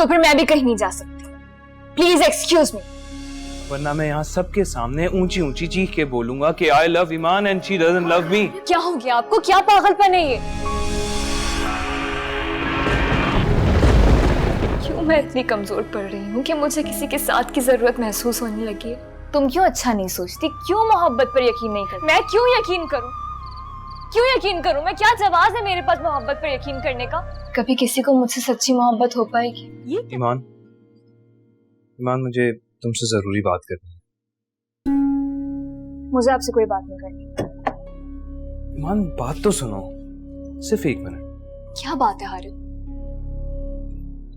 तो फिर मैं भी कहीं नहीं जा सकती। Please excuse me. वरना मैं यहाँ सबके सामने ऊंची ऊंची चीख के बोलूंगा कि I love Iman and she doesn't love me. क्या हो गया आपको? क्या पागलपन है ये? क्यों मैं इतनी कमजोर पड़ रही हूँ कि मुझे किसी के साथ की जरूरत महसूस होने लगी है? तुम क्यों अच्छा नहीं सोचती? क्यों मोहब्बत पर यकीन नहीं करती? मैं क्यों यकीन करूं? क्यों यकीन करूं? मैं क्या जवाब है मेरे पास मोहब्बत पर यकीन करने का? कभी किसी को मुझसे सच्ची मोहब्बत हो पाएगी? ये ईमान, मुझे तुमसे जरूरी बात करनी है। मुझे आपसे कोई बात नहीं करनी। ईमान, बात तो सुनो, सिर्फ 1 मिनट। क्या बात है हारिब?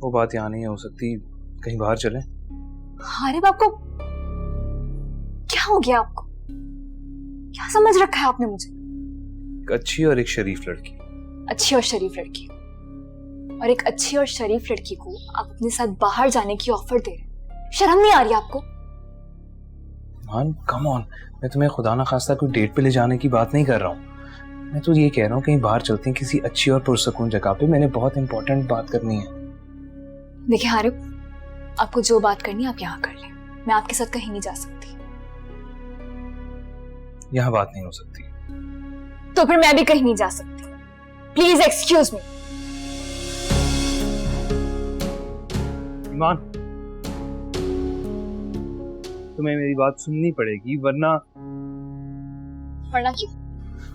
वो बात यहाँ नहीं हो सकती, कहीं बाहर चलें? हारिब, आपको क्या हो गया? आपको क्या समझ रखा है आपने मुझे? एक अच्छी और एक शरीफ लड़की। अच्छी और शरीफ लड़की, और एक अच्छी और शरीफ लड़की को आप अपने साथ बाहर जाने की ऑफर दे रहे हैं? शर्म नहीं आ रही आपको? मान कम ऑन, मैं तुम्हें खुदा ना खास्ता कोई डेट पे ले जाने की बात नहीं कर रहा हूँ। मैं तो ये कह रहा हूँ कहीं बाहर चलते हैं किसी अच्छी और पुरसकून जगह पे। मैंने बहुत इंपॉर्टेंट बात करनी है। देखिए हारिब, आपको जो बात करनी है आप यहाँ कर लें। मैं आपके साथ कहीं नहीं जा सकती। यहाँ बात नहीं हो सकती। तो फिर मैं भी कहीं नहीं जा सकती। Please excuse me. ईमान, तुम्हें मेरी बात सुननी पड़ेगी, वरना क्यों?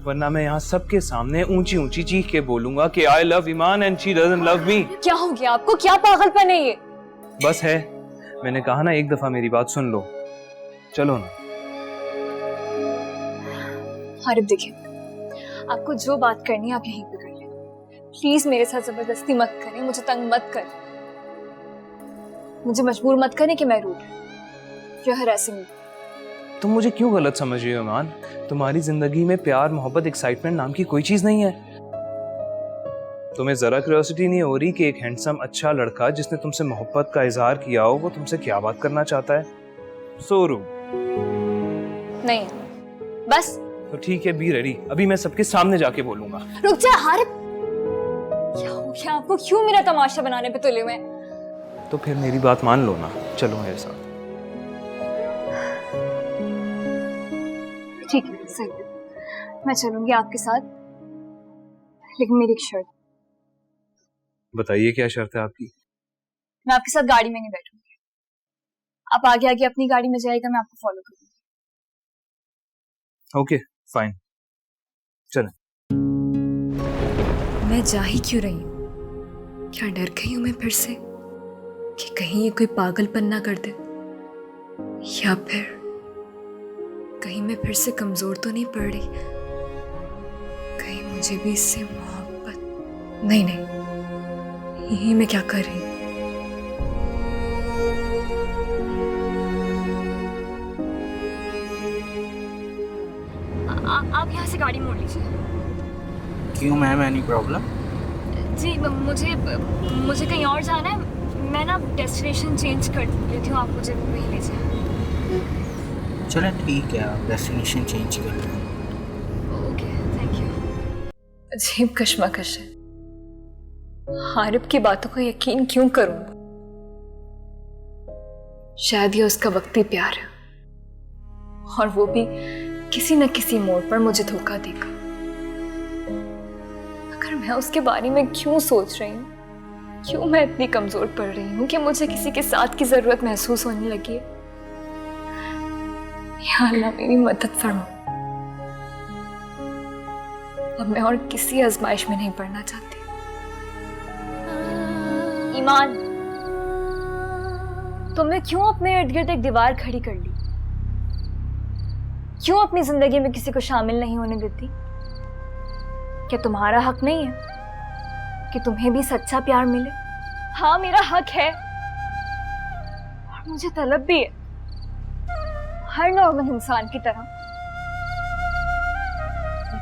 वरना मैं यहाँ सबके सामने ऊंची ऊंची चीख के बोलूंगा कि I love Iman and she doesn't love me. क्या हो गया आपको? क्या पागलपन है ये? बस है, मैंने कहा ना, एक दफा मेरी बात सुन लो। चलो ना। हारिब देखिए, आपको जो बात करनी है आप यहीं पे कर लें। प्लीज मेरे साथ जबरदस्ती मत करें, मुझे तंग मत करें, मुझे मजबूर मत करें कि मैं रूठ या हरासिंग। तुम मुझे क्यों गलत समझ रही हो ईमान? तुम्हारी जिंदगी में प्यार, मोहब्बत, एक्साइटमेंट नाम की कोई चीज नहीं है। तुम्हें जरा क्यूरियोसिटी नहीं हो रही कि एक हैंडसम अच्छा लड़का जिसने तुमसे मोहब्बत का इजहार किया हो वो तुमसे क्या बात करना चाहता है? सोरू नहीं, बस तो ठीक है, बी रेडी। अभी मैं सबके सामने जाके बोलूंगा। रुक जा हारिब। क्या हो गया आपको? क्यों मेरा तमाशा बनाने पे तुले हुए हैं? तो फिर मेरी बात मान लो ना, चलो मेरे साथ। ठीक है, सही, मैं चलूंगी आपके साथ, लेकिन मेरी एक शर्त। बताइए, क्या शर्त है आपकी? मैं आपके साथ गाड़ी में नहीं बैठूंगी। आप आगे आगे अपनी गाड़ी में जाएगा, मैं आपको फॉलो करूंगी। ओके फाइन, चलें। मैं जा ही क्यों रही हूँ? क्या डर गई हूँ मैं फिर से कि कहीं ये कोई पागलपन ना कर दे, या फिर कहीं मैं फिर से कमजोर तो नहीं पड़ रही? कहीं मुझे भी इससे मोहब्बत? नहीं, यही मैं क्या कर रही हूँ? आप यहाँ से गाड़ी मोड़ लीजिए। क्यों मैम, एनी प्रॉब्लम? जी मुझे कहीं और जाना है। मैं ना डेस्टिनेशन चेंज कर लेती हूँ, आप मुझे वहीं ले जाए। चलो ठीक है, आप डेस्टिनेशन चेंज कर लो। Okay, thank you. अजीब कश्मकश है। हारिब की बातों को यकीन क्यों करूं? शायद ये उसका वक्ती प्यार है, और वो भी किसी न किसी मोड़ पर मुझे धोखा देगा। अगर मैं उसके बारे में क्यों सोच रही हूँ? क्यों मैं इतनी कमजोर पड़ रही हूँ कि मुझे किसी के साथ की जरूरत महसूस होने लगी है? या अल्लाह मेरी मदद फरमा। अब मैं और किसी आजमाइश में नहीं पड़ना चाहती। ईमान, तुमने क्यों अपने इर्द गिर्द एक दीवार खड़ी कर ली? क्यों अपनी जिंदगी में किसी को शामिल नहीं होने देती? क्या तुम्हारा हक नहीं है कि तुम्हें भी सच्चा प्यार मिले? हाँ, मेरा हक है, और मुझे तलब भी है, हर नॉर्मल इंसान की तरह।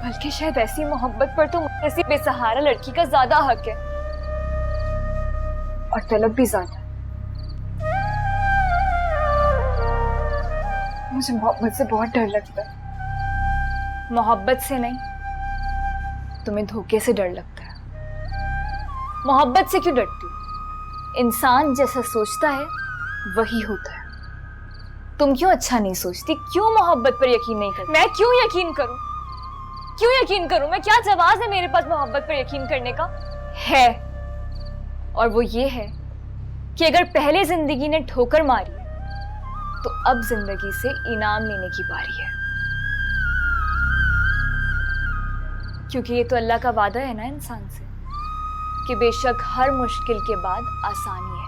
बल्कि शायद ऐसी मोहब्बत पर तो मुझे ऐसी बेसहारा लड़की का ज्यादा हक है, और तलब भी ज्यादा। मुझे मोहब्बत से बहुत डर लगता है। मोहब्बत से नहीं, तुम्हें धोखे से डर लगता है। मोहब्बत से क्यों डरती हो? इंसान जैसा सोचता है वही होता है। तुम क्यों अच्छा नहीं सोचती? क्यों मोहब्बत पर यकीन नहीं करती? मैं क्यों यकीन करूं? क्यों यकीन करूं? मैं क्या जवाब है मेरे पास मोहब्बत पर यकीन करने का? है, और वो ये है कि अगर पहले जिंदगी ने ठोकर मारी है तो अब जिंदगी से इनाम लेने की बारी है। क्योंकि ये तो अल्लाह का वादा है ना इंसान से कि बेशक हर मुश्किल के बाद आसानी है।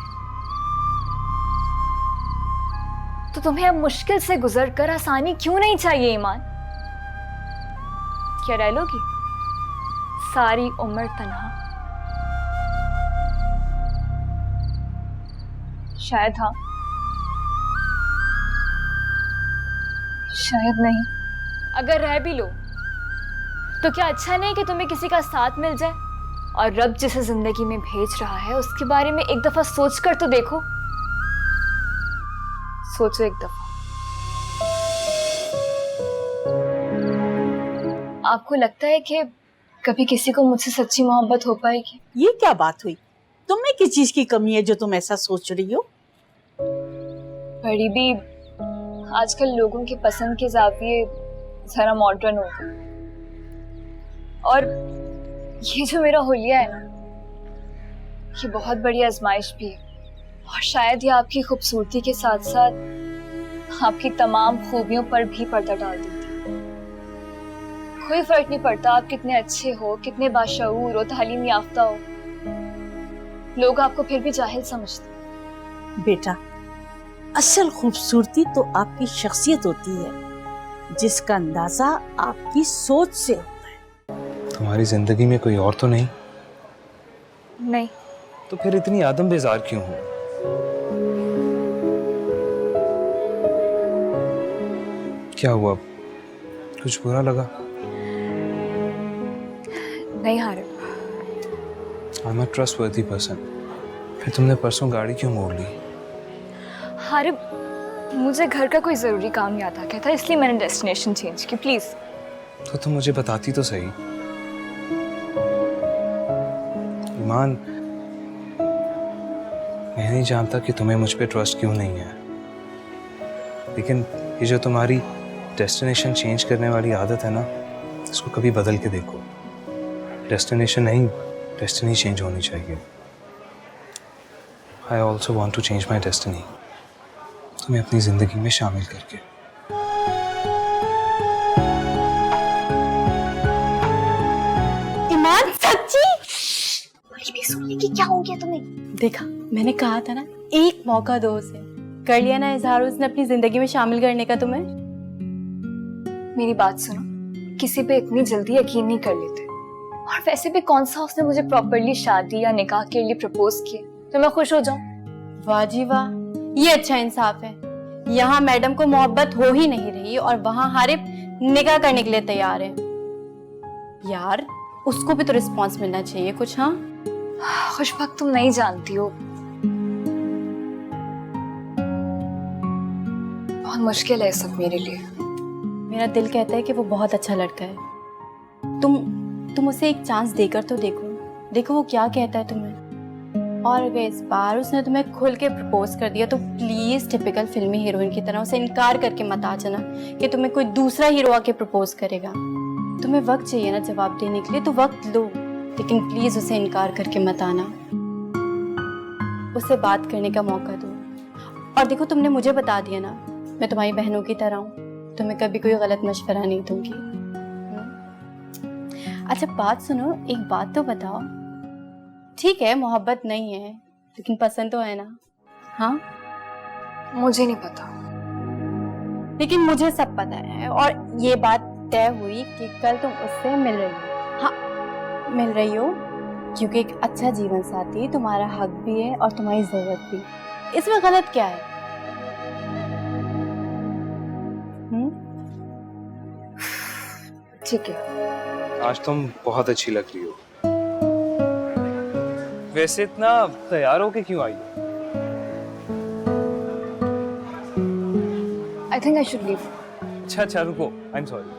तो तुम्हें अब मुश्किल से गुजर कर आसानी क्यों नहीं चाहिए ईमान? क्या रह लोगी सारी उम्र तन्हा? शायद हाँ, शायद नहीं। अगर रह भी लो तो क्या अच्छा नहीं कि तुम्हें किसी का साथ मिल जाए? और रब जिसे जिंदगी में भेज रहा है उसके बारे में एक दफा सोच कर तो देखो। सोचो एक दफा। आपको लगता है कि कभी किसी को मुझसे सच्ची मोहब्बत हो पाएगी? ये क्या बात हुई? तुम में किस चीज की कमी है जो तुम ऐसा सोच रही हो? बड़ी भी आजकल लोगों के पसंद के जाविये जरा मॉडर्न हो गए, और ये जो मेरा हुलिया है ना, ये बहुत बड़ी आजमाइश भी है। और शायद ये आपकी खूबसूरती के साथ साथ आपकी तमाम खूबियों पर भी पर्दा डाल देती है। कोई फर्क नहीं पड़ता आप कितने अच्छे हो, कितने बाशऊर हो, तालीम याफ्ता हो, लोग आपको फिर भी जाहिल समझते। बेटा, असल खूबसूरती तो आपकी शख्सियत होती है, जिसका अंदाजा आपकी सोच से होता है। तुम्हारी जिंदगी में कोई और तो नहीं? नहीं। तो फिर इतनी आदम बेजार क्यों हो? क्या हुआ? कुछ बुरा लगा? नहीं Harib. I am a trustworthy person. फिर तुमने परसों गाड़ी क्यों मोड़ ली? हारिब, मुझे घर का कोई जरूरी काम याद आ गया था, इसलिए मैंने डेस्टिनेशन चेंज की। प्लीज। तो तुम मुझे बताती तो सही। ईमान, मैं नहीं जानता कि तुम्हें मुझ पे ट्रस्ट क्यों नहीं है, लेकिन ये जो तुम्हारी डेस्टिनेशन चेंज करने वाली आदत है ना, इसको कभी बदल के देखो। डेस्टिनेशन नहीं, डेस्टिनी चेंज होनी चाहिए। I also want to change my destiny, तुम्हें अपनी जिंदगी में शामिल करके। ईमान, सच्ची? बड़ी भी सुन ली कि क्या हो गया तुम्हें? देखा, मैंने कहा था ना, एक मौका दो उसे। कर लिया ना इजहार उसने अपनी जिंदगी में शामिल करने का तुम्हें। मेरी बात सुनो, किसी पे इतनी जल्दी यकीन नहीं कर लेते। और वैसे भी कौन सा उसने मुझे प्रॉपरली शादी या निकाह के लिए प्रपोज किया तो मैं खुश हो जाऊं? वाह जी वाह, ये अच्छा इंसाफ है। यहाँ मैडम को मोहब्बत हो ही नहीं रही और वहाँ हारिब निकाह करने के लिए तैयार है। यार, उसको भी तो रिस्पॉन्स मिलना चाहिए कुछ। हाँ, खुशबख्त, तुम नहीं जानती हो, बहुत मुश्किल है सब मेरे लिए। मेरा दिल कहता है कि वो बहुत अच्छा लड़का है। तुम उसे एक चांस देकर तो देखो वो क्या कहता है तुम्हें। और अगर इस बार उसने तुम्हें खुल के प्रपोज कर दिया तो प्लीज टिपिकल फिल्मी हीरोइन की तरह उसे इनकार करके मत आ जाना कि तुम्हें कोई दूसरा हीरो आके प्रपोज करेगा। तुम्हें वक्त चाहिए ना जवाब देने के लिए, तो वक्त लो, लेकिन प्लीज उसे इनकार करके मत आना। उसे बात करने का मौका दो। और देखो, तुमने मुझे बता दिया ना, मैं तुम्हारी बहनों की तरह हूँ, तुम्हें कभी कोई गलत मशवरा नहीं दूंगी। अच्छा बात सुनो, एक बात तो बताओ, ठीक है मोहब्बत नहीं है लेकिन पसंद तो है ना? हाँ, मुझे नहीं पता, लेकिन मुझे सब पता है। और ये बात तय हुई कि कल तुम उससे मिल रही हो। हाँ, मिल रही हो, क्योंकि एक अच्छा जीवन साथी तुम्हारा हक भी है और तुम्हारी जरूरत भी। इसमें गलत क्या है? ठीक है। आज तुम बहुत अच्छी लग रही हो। वैसे इतना तैयार होके क्यों आई? I think I should leave. अच्छा रुको, आई एम सॉरी।